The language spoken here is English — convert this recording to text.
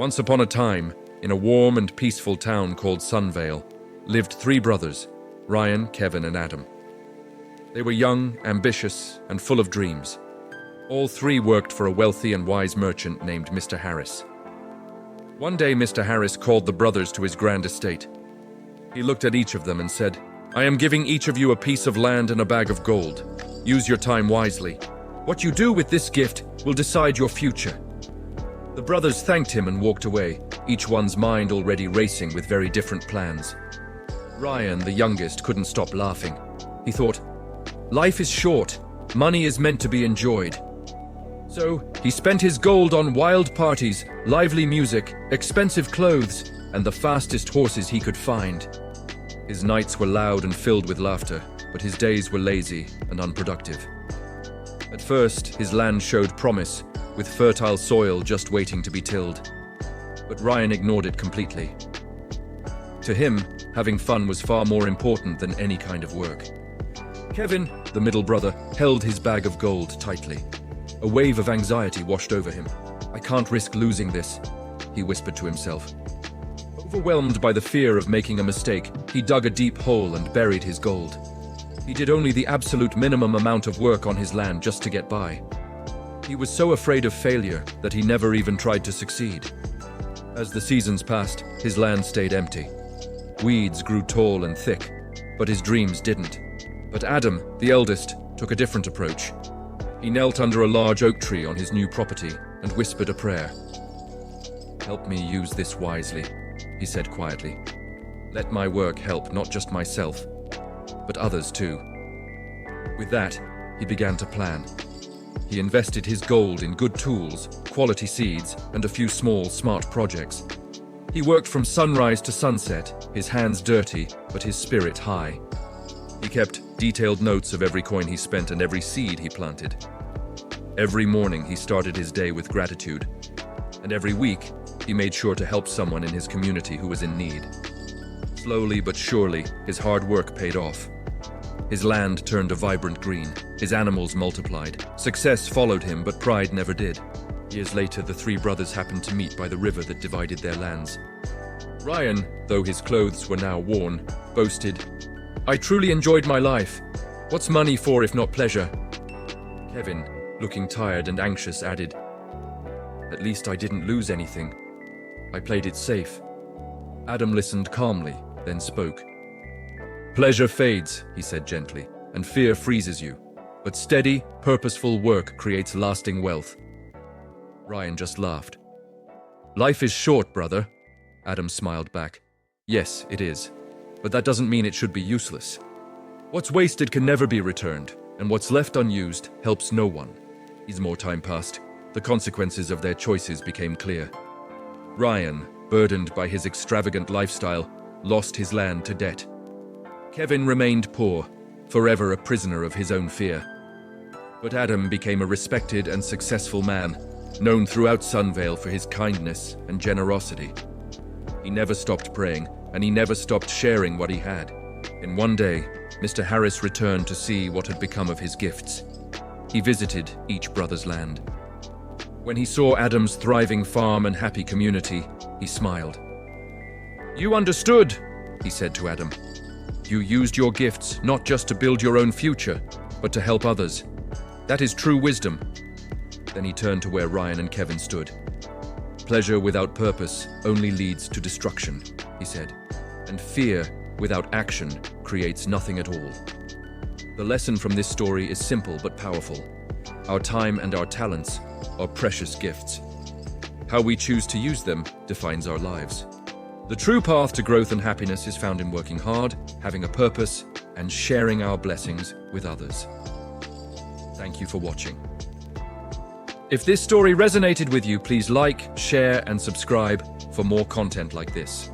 Once upon a time, in a warm and peaceful town called Sunvale, lived three brothers, Ryan, Kevin, and Adam. They were young, ambitious, and full of dreams. All three worked for a wealthy and wise merchant named Mr. Harris. One day, Mr. Harris called the brothers to his grand estate. He looked at each of them and said, "I am giving each of you a piece of land and a bag of gold. Use your time wisely. What you do with this gift will decide your future." The brothers thanked him and walked away, each one's mind already racing with very different plans. Ryan, the youngest, couldn't stop laughing. He thought, "Life is short. Money is meant to be enjoyed." So, he spent his gold on wild parties, lively music, expensive clothes, and the fastest horses he could find. His nights were loud and filled with laughter, but his days were lazy and unproductive. At first, his land showed promise, with fertile soil just waiting to be tilled. But Ryan ignored it completely. To him, having fun was far more important than any kind of work. Kevin, the middle brother, held his bag of gold tightly. A wave of anxiety washed over him. "I can't risk losing this," he whispered to himself. Overwhelmed by the fear of making a mistake, he dug a deep hole and buried his gold. He did only the absolute minimum amount of work on his land just to get by. He was so afraid of failure that he never even tried to succeed. As the seasons passed, his land stayed empty. Weeds grew tall and thick, but his dreams didn't. But Adam, the eldest, took a different approach. He knelt under a large oak tree on his new property and whispered a prayer. "Help me use this wisely," he said quietly. "Let my work help not just myself, but others too." With that, he began to plan. He invested his gold in good tools, quality seeds, and a few small, smart projects. He worked from sunrise to sunset, his hands dirty, but his spirit high. He kept detailed notes of every coin he spent and every seed he planted. Every morning he started his day with gratitude, and every week he made sure to help someone in his community who was in need. Slowly but surely, his hard work paid off. His land turned a vibrant green, his animals multiplied. Success followed him, but pride never did. Years later, the three brothers happened to meet by the river that divided their lands. Ryan, though his clothes were now worn, boasted, "I truly enjoyed my life. What's money for if not pleasure?" Kevin, looking tired and anxious, added, "At least I didn't lose anything. I played it safe." Adam listened calmly, then spoke. "Pleasure fades," he said gently, "and fear freezes you. But steady, purposeful work creates lasting wealth." Ryan just laughed. "Life is short, brother." Adam smiled back. "Yes, it is. But that doesn't mean it should be useless. What's wasted can never be returned, and what's left unused helps no one." As more time passed, the consequences of their choices became clear. Ryan, burdened by his extravagant lifestyle, lost his land to debt. Kevin remained poor, forever a prisoner of his own fear. But Adam became a respected and successful man, known throughout Sunvale for his kindness and generosity. He never stopped praying, and he never stopped sharing what he had. And one day, Mr. Harris returned to see what had become of his gifts. He visited each brother's land. When he saw Adam's thriving farm and happy community, he smiled. "You understood," he said to Adam. "You used your gifts not just to build your own future, but to help others. That is true wisdom." Then he turned to where Ryan and Kevin stood. "Pleasure without purpose only leads to destruction," he said. "And fear without action creates nothing at all." The lesson from this story is simple but powerful. Our time and our talents are precious gifts. How we choose to use them defines our lives. The true path to growth and happiness is found in working hard, having a purpose, and sharing our blessings with others. Thank you for watching. If this story resonated with you, please like, share, and subscribe for more content like this.